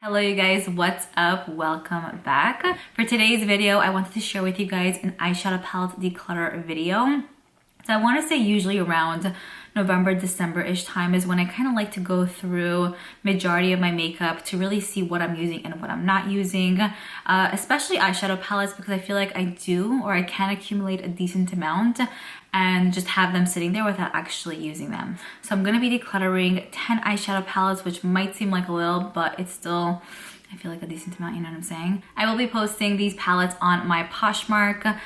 Hello you guys, what's up? Welcome back. For today's video, I wanted to share with you guys an eyeshadow palette declutter video. So I want to say usually around November, December-ish time is when I kind of like to go through majority of my makeup to really see what I'm using and what I'm not using, especially eyeshadow palettes, because I feel like I do or I can accumulate a decent amount and just have them sitting there without actually using them. So I'm going to be decluttering 10 eyeshadow palettes, which might seem like a little, but it's still, I feel like a decent amount, you know what I'm saying? I will be posting these palettes on my Poshmark,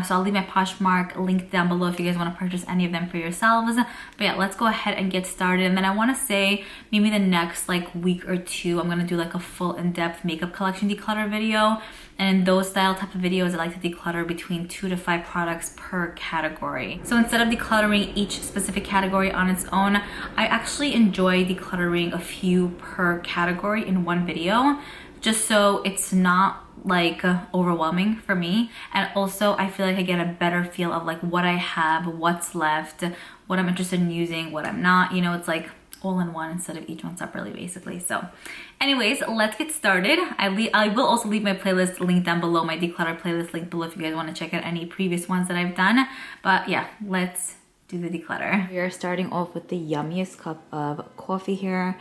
so I'll leave my Poshmark link down below if you guys want to purchase any of them for yourselves. But yeah, let's go ahead and get started. And then I want to say maybe the next like week or two, I'm going to do like a full in-depth makeup collection declutter video. And in those style type of videos, I like to declutter between 2 to 5 products per category. So instead of decluttering each specific category on its own, I actually enjoy decluttering a few per category in one video, just so it's not like overwhelming for me. And also I feel like I get a better feel of like what I have, what's left, what I'm interested in using, what I'm not, you know, it's like all in one instead of each one separately basically. So anyways, let's get started. I will also leave my playlist link down below, my declutter playlist link below if you guys want to check out any previous ones that I've done. But yeah, let's do the declutter. We are starting off with the yummiest cup of coffee here.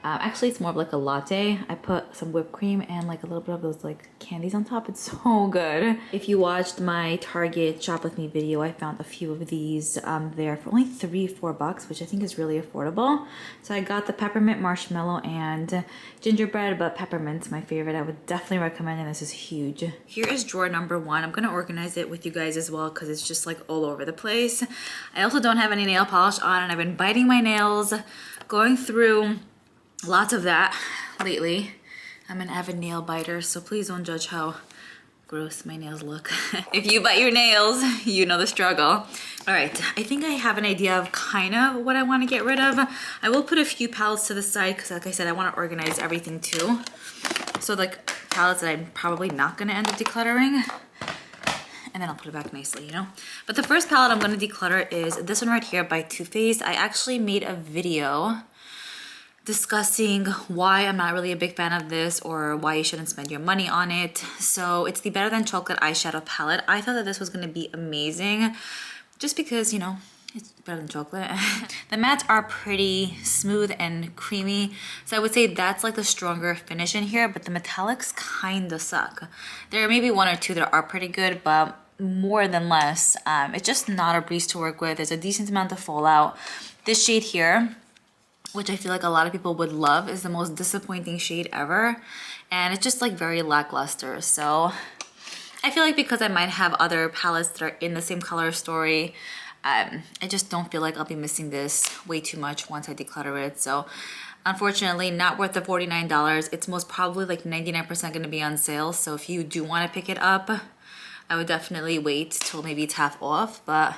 Actually, it's more of like a latte. I put some whipped cream and like a little bit of those like candies on top. It's so good. If you watched my Target shop with me video, I found a few of these there for only $3-4, which I think is really affordable. So I got the peppermint marshmallow and gingerbread, but peppermint's my favorite. I would definitely recommend, and this is huge. Here is drawer number 1. I'm gonna organize it with you guys as well because it's just like all over the place. I also don't have any nail polish on, and I've been biting my nails, going through lots of that lately. I'm an avid nail biter, so please don't judge how gross my nails look. If you bite your nails, you know the struggle. All right, I think I have an idea of kind of what I want to get rid of. I will put a few palettes to the side because like I said, I want to organize everything too. So like palettes that I'm probably not going to end up decluttering, and then I'll put it back nicely, you know? But the first palette I'm going to declutter is this one right here by Too Faced. I actually made a video discussing why I'm not really a big fan of this or why you shouldn't spend your money on it. So it's the Better Than Chocolate eyeshadow palette. I thought that this was going to be amazing just because, you know, it's better than chocolate. The mattes are pretty smooth and creamy, so I would say that's like the stronger finish in here, but the metallics kind of suck. There may be one or two that are pretty good, but more than less, it's just not a breeze to work with. There's a decent amount of fallout. This shade here, which I feel like a lot of people would love, is the most disappointing shade ever. And it's just like very lackluster. So I feel like because I might have other palettes that are in the same color story, I just don't feel like I'll be missing this way too much once I declutter it. So unfortunately, not worth the $49. It's most probably like 99% gonna be on sale. So if you do wanna pick it up, I would definitely wait till maybe it's half off. But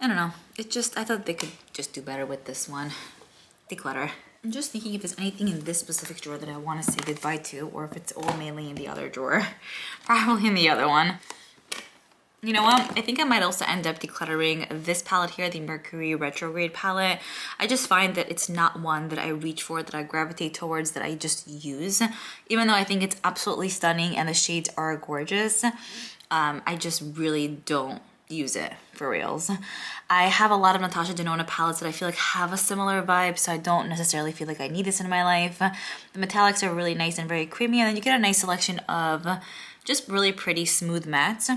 I don't know, I thought they could just do better with this one. Declutter. I'm just thinking if there's anything in this specific drawer that I want to say goodbye to, or if it's all mainly in the other drawer. Probably in the other one. You know what? I think I might also end up decluttering this palette here, the Mercury Retrograde palette. I just find that it's not one that I reach for, that I gravitate towards, that I just use. Even though I think it's absolutely stunning and the shades are gorgeous, I just really don't use it for reals. I have a lot of Natasha Denona palettes that I feel like have a similar vibe, so I don't necessarily feel like I need this in my life. The metallics are really nice and very creamy, and then you get a nice selection of just really pretty smooth mattes.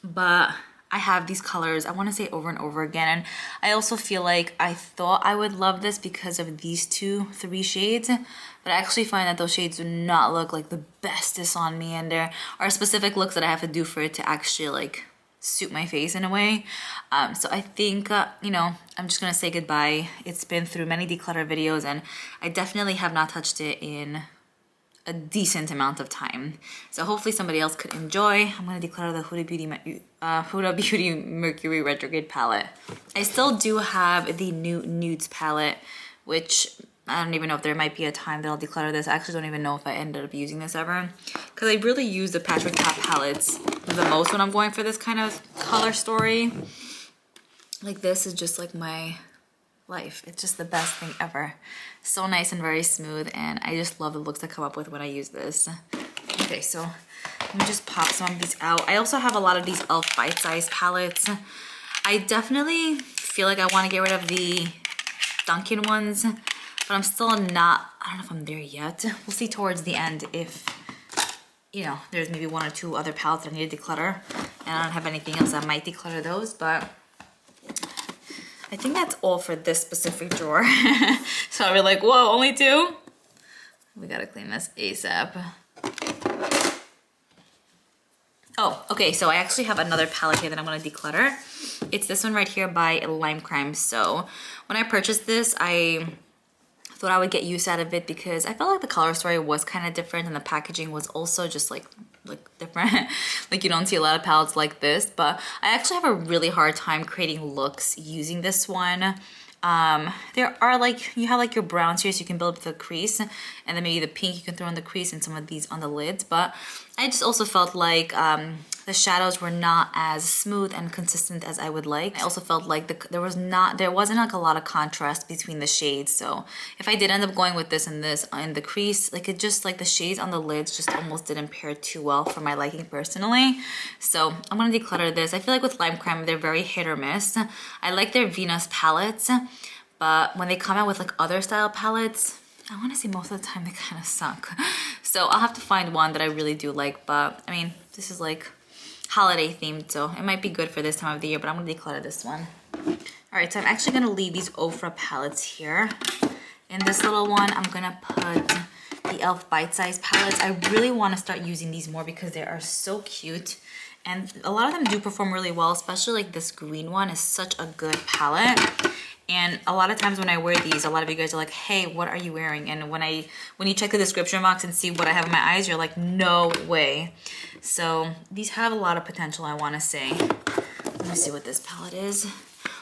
But I have these colors, I want to say over and over again, and I also feel like I thought I would love this because of these 3 shades, but I actually find that those shades do not look like the bestest on me, and there are specific looks that I have to do for it to actually like suit my face in a way. So I think, you know, I'm just gonna say goodbye. It's been through many declutter videos, and I definitely have not touched it in a decent amount of time. So hopefully somebody else could enjoy. I'm gonna declutter the Huda Beauty Mercury Retrograde palette. I still do have the new Nudes palette, which I don't even know if there might be a time that I'll declutter this. I actually don't even know if I ended up using this ever, because I really use the Patchwork Top palettes the most when I'm going for this kind of color story. Like this is just like my life. It's just the best thing ever. So nice and very smooth, and I just love the looks I come up with when I use this. Okay, so let me just pop some of these out. I also have a lot of these e.l.f. bite-sized palettes. I definitely feel like I want to get rid of the Dunkin' ones, but I'm still not, I don't know if I'm there yet. We'll see towards the end if, you know, there's maybe 1 or 2 other palettes that I need to declutter, and I don't have anything else that might declutter those, but I think that's all for this specific drawer. So I'll be like, whoa, only 2? We gotta clean this ASAP. Oh, okay, so I actually have another palette here that I'm gonna declutter. It's this one right here by Lime Crime. So when I purchased this, I thought I would get use out of it because I felt like the color story was kind of different and the packaging was also just like different. Like you don't see a lot of palettes like this, but I actually have a really hard time creating looks using this one. There are like, you have like your browns here so you can build up the crease, and then maybe the pink you can throw in the crease and some of these on the lids, but I just also felt like the shadows were not as smooth and consistent as I would like. I also felt like there wasn't like a lot of contrast between the shades, so if I did end up going with this and this in the crease, like it just like the shades on the lids just almost didn't pair too well for my liking personally. So I'm gonna declutter this. I feel like with Lime Crime they're very hit or miss. I like their Venus palettes, but when they come out with like other style palettes, I want to say most of the time they kind of suck. So I'll have to find one that I really do like, but I mean, this is like holiday themed, so it might be good for this time of the year, but I'm gonna declutter this one. All right, so I'm actually gonna leave these Ofra palettes here. In this little one, I'm gonna put the e.l.f. bite-sized palettes. I really wanna start using these more because they are so cute. And a lot of them do perform really well, especially like this green one is such a good palette. And a lot of times when I wear these, a lot of you guys are like, hey, what are you wearing? And when you check the description box and see what I have in my eyes, you're like, no way. So these have a lot of potential, I wanna say. Let me see what this palette is.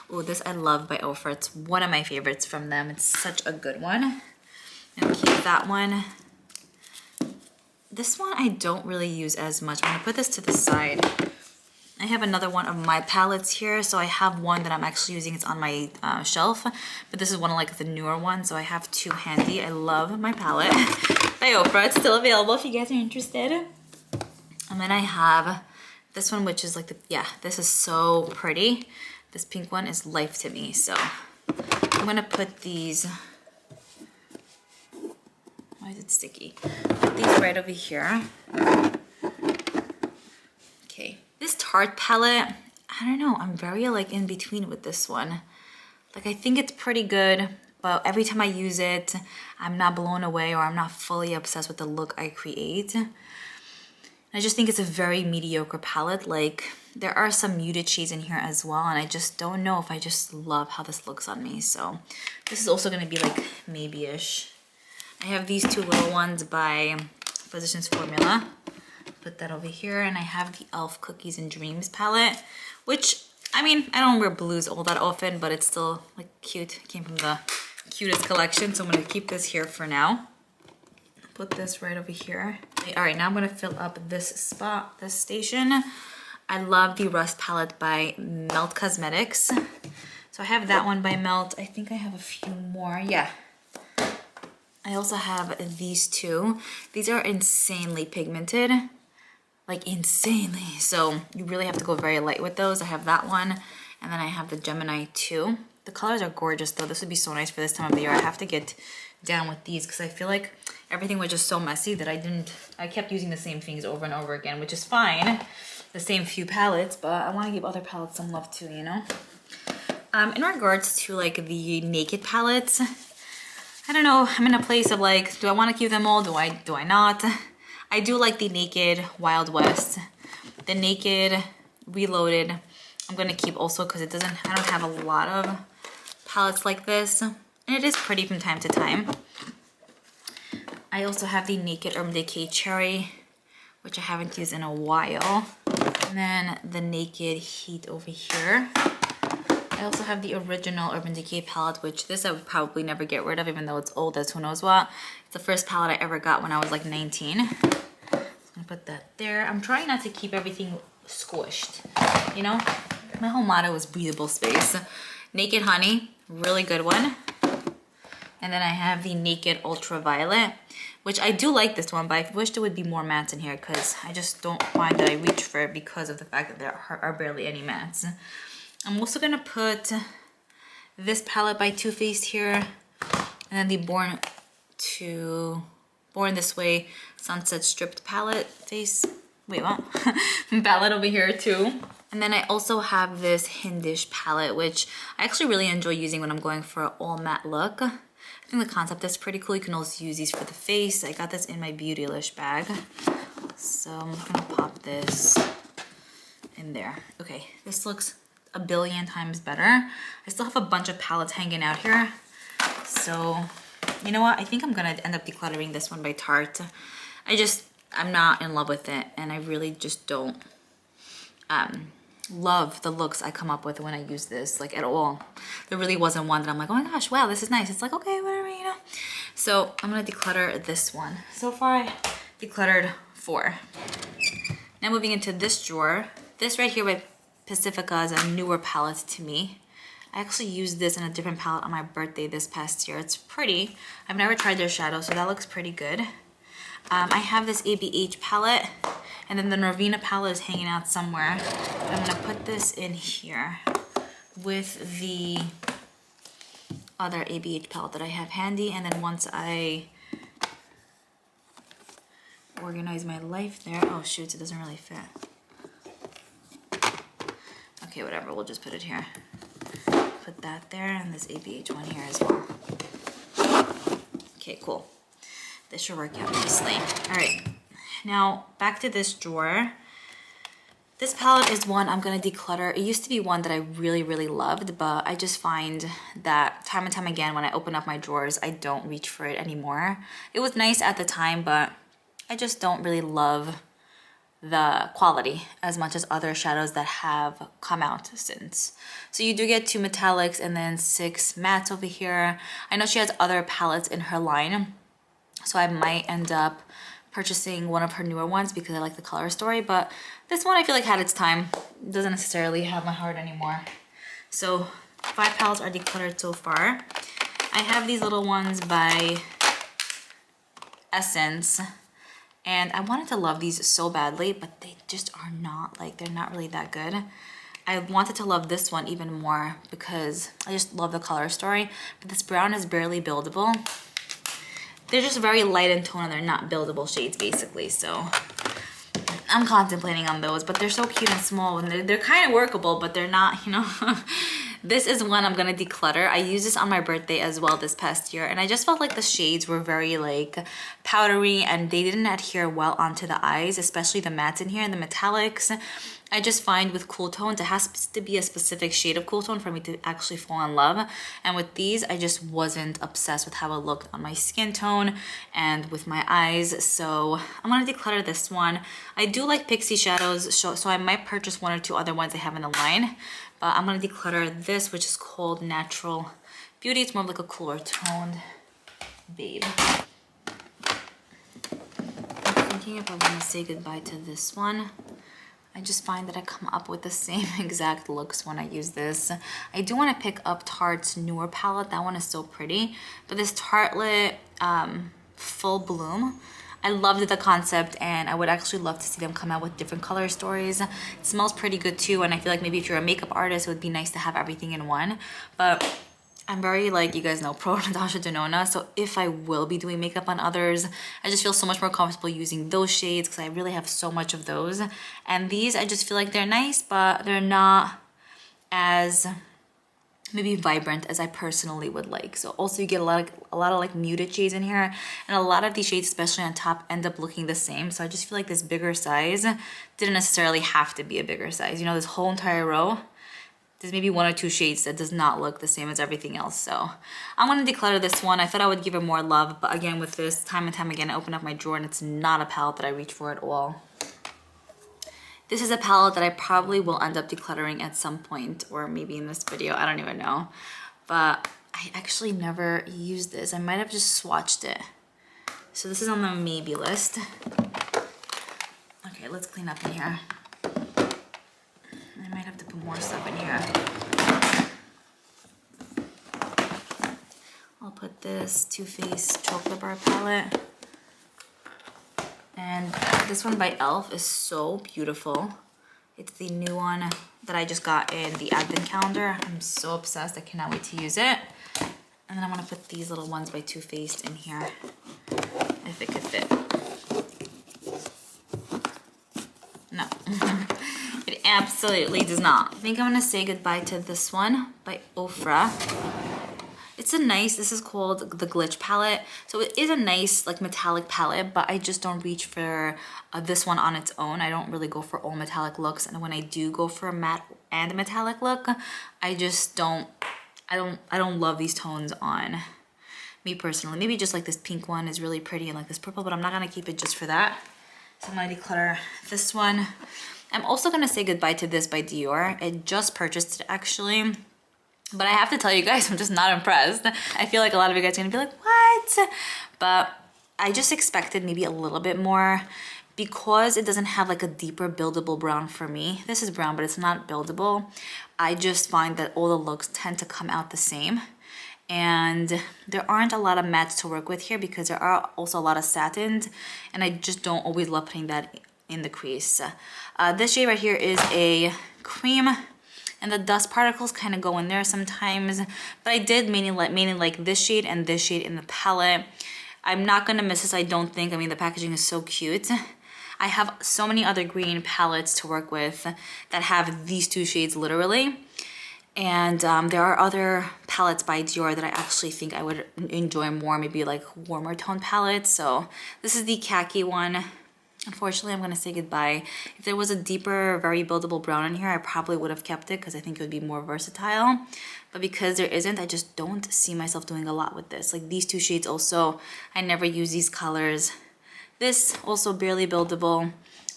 Oh, this I love by Ofra. It's one of my favorites from them. It's such a good one. And keep that one. This one I don't really use as much. I'm gonna put this to the side. I have another one of my palettes here. So I have one that I'm actually using. It's on my shelf, but this is one of like the newer ones. So I have 2 handy. I love my palette by Ofra. It's still available if you guys are interested. And then I have this one, which is like this is so pretty. This pink one is life to me. So I'm gonna put these, why is it sticky? Put these right over here. Okay. This Tarte palette, I don't know, I'm very like in between with this one. Like I think it's pretty good, but every time I use it, I'm not blown away or I'm not fully obsessed with the look I create. I just think it's a very mediocre palette. Like there are some muted shades in here as well, and I just don't know if I just love how this looks on me. So this is also gonna be like maybe-ish. I have these 2 little ones by Physicians Formula. Put that over here, and I have the e.l.f. Cookies and Dreams palette, which, I mean, I don't wear blues all that often, but it's still like cute. It came from the cutest collection, so I'm gonna keep this here for now. Put this right over here. All right, now I'm gonna fill up this spot, this station. I love the Rust palette by Melt Cosmetics. So I have that one by Melt. I think I have a few more, yeah. I also have these 2. These are insanely pigmented. Like insanely. So you really have to go very light with those. I have that one, and then I have the Gemini 2. The colors are gorgeous though. This would be so nice for this time of the year. I have to get down with these because I feel like everything was just so messy that I kept using the same things over and over again, which is fine. The same few palettes, but I want to give other palettes some love too, you know? In regards to like the Naked palettes, I don't know, I'm in a place of like, do I want to keep them all? Do I not? I do like the Naked Wild West. The Naked Reloaded, I'm gonna keep also because I don't have a lot of palettes like this. And it is pretty from time to time. I also have the Naked Urban Decay Cherry, which I haven't used in a while. And then the Naked Heat over here. I also have the original Urban Decay palette, which this I would probably never get rid of, even though it's old as who knows what. It's the first palette I ever got when I was like 19. I'm gonna put that there. I'm trying not to keep everything squished, you know? My whole motto is breathable space. Naked Honey, really good one. And then I have the Naked Ultraviolet, which I do like this one, but I wish there would be more mattes in here because I just don't find that I reach for it because of the fact that there are barely any mattes. I'm also gonna put this palette by Too Faced here, and then the Born This Way Sunset Stripped palette face. Wait, what? Palette over here too. And then I also have this Hindish palette, which I actually really enjoy using when I'm going for an all matte look. I think the concept is pretty cool. You can also use these for the face. I got this in my Beautylish bag. So I'm gonna pop this in there. Okay, this looks a billion times better. I still have a bunch of palettes hanging out here. So, you know what? I think I'm gonna end up decluttering this one by Tarte. I'm not in love with it, and I really just don't love the looks I come up with when I use this, like, at all. There really wasn't one that I'm like, oh my gosh, wow, this is nice. It's like, okay, whatever, you know. So I'm gonna declutter this one. So far, I decluttered 4. Now moving into this drawer. This right here by Pacifica is a newer palette to me. I actually used this in a different palette on my birthday this past year. It's pretty. I've never tried their shadow, so that looks pretty good. I have this ABH palette, and then the Norvina palette is hanging out somewhere. I'm gonna put this in here with the other ABH palette that I have handy, and then once I organize my life there, oh shoot, it doesn't really fit. Okay, whatever, we'll just put it here. Put that there, and this ABH one here as well. Okay, cool. This should work out nicely. All right, now back to this drawer. This palette is one I'm gonna declutter. It used to be one that I really, really loved, but I just find that time and time again, when I open up my drawers, I don't reach for it anymore. It was nice at the time, but I just don't really love the quality as much as other shadows that have come out since. So you do get 2 metallics and then 6 mattes over here. I know she has other palettes in her line, so I might end up purchasing one of her newer ones because I like the color story, but this one I feel like had its time. It doesn't necessarily have my heart anymore. So 5 palettes are decluttered so far. I have these little ones by Essence, and I wanted to love these so badly, but they just are not, like, they're not really that good. I wanted to love this one even more because I just love the color story, but this brown is barely buildable. They're just very light in tone and they're not buildable shades basically, so I'm contemplating on those, but they're so cute and small, and they're kind of workable, but they're not, you know. This is one I'm gonna declutter. I used this on my birthday as well this past year, and I just felt like the shades were very like powdery and they didn't adhere well onto the eyes, especially the mattes in here and the metallics. I just find with cool tones, it has to be a specific shade of cool tone for me to actually fall in love. And with these, I just wasn't obsessed with how it looked on my skin tone and with my eyes. So I'm gonna declutter this one. I do like Pixie shadows, so I might purchase 1 or 2 other ones I have in the line. But I'm gonna declutter this, which is called Natural Beauty. It's more of like a cooler toned babe. I'm thinking if I wanna say goodbye to this one. I just find that I come up with the same exact looks when I use this. I do want to pick up Tarte's newer palette. That one is so pretty. But this Tartelette Full Bloom, I loved the concept, and I would actually love to see them come out with different color stories. It smells pretty good too, and I feel like maybe if you're a makeup artist, it would be nice to have everything in one. But I'm very, like, you guys know, pro Natasha Denona, so if I will be doing makeup on others, I just feel so much more comfortable using those shades because I really have so much of those. And these, I just feel like they're nice, but they're not as maybe vibrant as I personally would like. So also you get a lot of like muted shades in here, and a lot of these shades, especially on top, end up looking the same. So I just feel like this bigger size didn't necessarily have to be a bigger size. You know, this whole entire row, there's maybe 1 or 2 shades that does not look the same as everything else. So I'm gonna declutter this one. I thought I would give it more love, but again, with this, time and time again, I open up my drawer and it's not a palette that I reach for at all. This is a palette that I probably will end up decluttering at some point, or maybe in this video, I don't even know. But I actually never used this. I might have just swatched it. So this is on the maybe list. Okay, let's clean up in here. I might have to put more stuff in here. put this Too Faced Chocolate Bar palette. And this one by e.l.f. is so beautiful. It's the new one that I just got in the advent calendar. I'm so obsessed, I cannot wait to use it. And then I'm gonna put these little ones by Too Faced in here, if it could fit. No, it absolutely does not. I think I'm gonna say goodbye to this one by Ofra. It's a nice, this is called the Glitch palette. So it is a nice like metallic palette, but I just don't reach for this one on its own. I don't really go for all metallic looks. And when I do go for a matte and a metallic look, I just don't, I don't love these tones on me personally. Maybe just like this pink one is really pretty and like this purple, but I'm not gonna keep it just for that. So I'm gonna declutter this one. I'm also gonna say goodbye to this by Dior. I just purchased it actually. But I have to tell you guys, I'm just not impressed. I feel like a lot of you guys are gonna be like, what? But I just expected maybe a little bit more because it doesn't have like a deeper buildable brown for me. This is brown, but it's not buildable. I just find that all the looks tend to come out the same. And there aren't a lot of mattes to work with here because there are also a lot of satins, and I just don't always love putting that in the crease. This shade right here is a cream, and the dust particles kind of go in there sometimes, but I did mainly like this shade and this shade in the palette. I'm not gonna miss this, I don't think. I mean, the packaging is so cute. I have so many other green palettes to work with that have these two shades literally. And there are other palettes by Dior that I actually think I would enjoy more, maybe like warmer tone palettes. So this is the khaki one. Unfortunately, I'm gonna say goodbye. If there was a deeper, very buildable brown in here, I probably would have kept it because I think it would be more versatile. But because there isn't, I just don't see myself doing a lot with this. Like these two shades also, I never use these colors. This also barely buildable.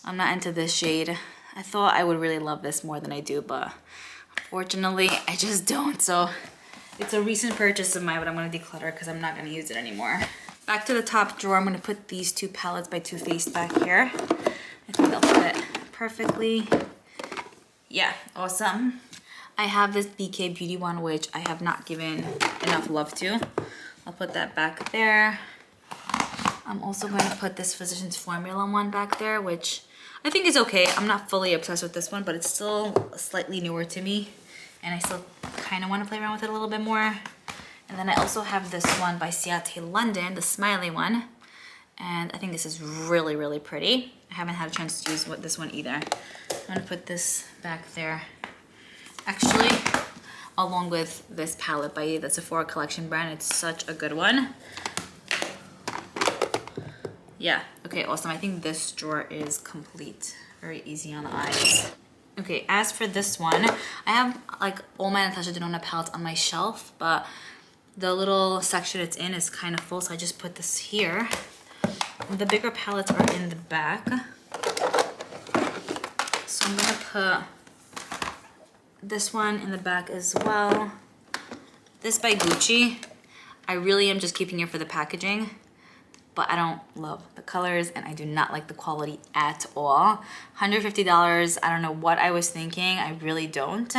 I'm not into this shade. I thought I would really love this more than I do, but unfortunately, I just don't. So it's a recent purchase of mine, but I'm gonna declutter because I'm not gonna use it anymore. Back to the top drawer, I'm gonna put these two palettes by Too Faced back here. I think they'll fit perfectly. Yeah, awesome. I have this BK Beauty one, which I have not given enough love to. I'll put that back there. I'm also going to put this Physicians Formula one back there, which I think is okay. I'm not fully obsessed with this one, but it's still slightly newer to me, and I still kind of want to play around with it a little bit more. And then I also have this one by Ciate London, the smiley one. And I think this is really, really pretty. I haven't had a chance to use this one either. I'm gonna put this back there. Actually, along with this palette by the Sephora Collection brand. It's such a good one. Yeah, okay, awesome. I think this drawer is complete. Very easy on the eyes. Okay, as for this one, I have like all my Natasha Denona palettes on my shelf, but the little section it's in is kind of full, so I just put this here. The bigger palettes are in the back. So I'm gonna put this one in the back as well. This by Gucci. I really am just keeping it for the packaging, but I don't love the colors and I do not like the quality at all. $150, I don't know what I was thinking, I really don't.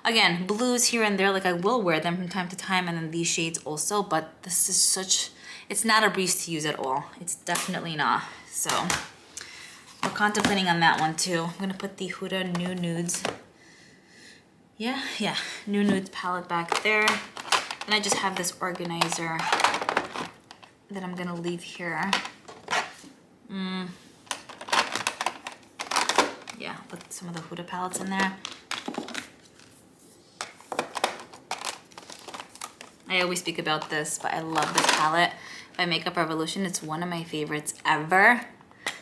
Again, blues here and there, like I will wear them from time to time, and then these shades also, but this is such, it's not a breeze to use at all. It's definitely not. So we're contemplating on that one too. I'm gonna put the Huda New Nudes. Yeah, New Nudes palette back there. And I just have this organizer that I'm gonna leave here. Yeah, put some of the Huda palettes in there. I always speak about this, but I love this palette by Makeup Revolution. It's one of my favorites ever.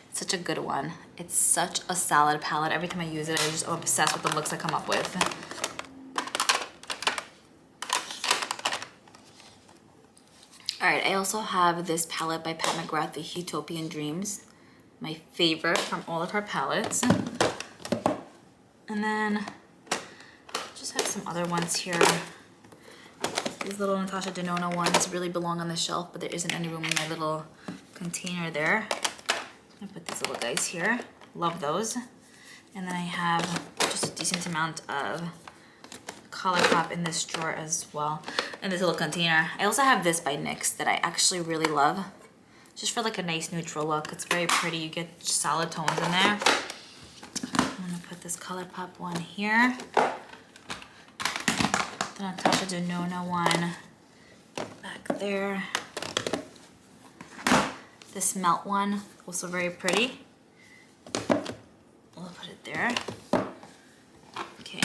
It's such a good one. It's such a solid palette. Every time I use it, I just am obsessed with the looks I come up with. All right, I also have this palette by Pat McGrath, the Utopian Dreams. My favorite from all of her palettes. And then just have some other ones here. These little Natasha Denona ones really belong on the shelf, but there isn't any room in my little container there. I'm gonna put these little guys here. Love those. And then I have just a decent amount of ColourPop in this drawer as well, in this little container. I also have this by NYX that I actually really love, just for like a nice neutral look. It's very pretty. You get solid tones in there. I'm gonna put this ColourPop one here. The Natasha Denona one back there. This Melt one, also very pretty. We'll put it there. Okay.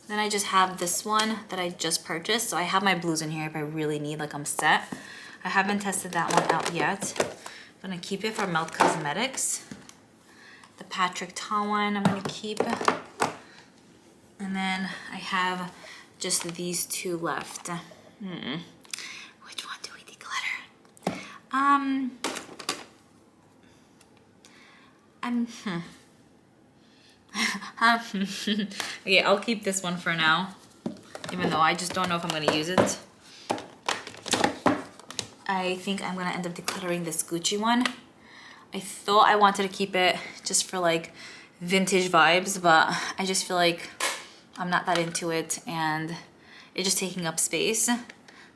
Then I just have this one that I just purchased. So I have my blues in here if I really need, like I'm set. I haven't tested that one out yet. I'm gonna keep it for Melt Cosmetics. The Patrick Ta one I'm gonna keep. And then I have just these two left. Which one do we declutter? Okay, I'll keep this one for now, even though I just don't know if I'm gonna use it. I think I'm gonna end up decluttering this Gucci one. I thought I wanted to keep it just for like vintage vibes, but I just feel like I'm not that into it and it's just taking up space.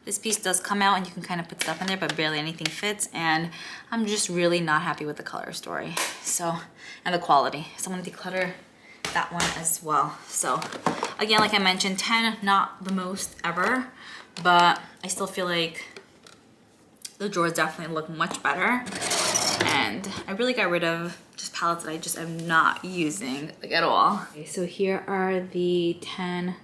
This piece does come out and you can kind of put stuff in there, but barely anything fits, and I'm just really not happy with the color story, so, and the quality. So I'm gonna declutter that one as well. So again, like I mentioned, 10, not the most ever, but I still feel like the drawers definitely look much better. And I really got rid of just palettes that I just am not using like at all. Okay, so here are the 10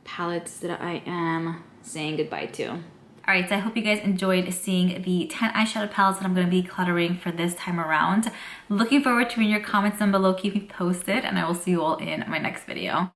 palettes that I am saying goodbye to. All right, so I hope you guys enjoyed seeing the 10 eyeshadow palettes that I'm going to be decluttering for this time around. Looking forward to reading your comments down below. Keep me posted, and I will see you all in my next video.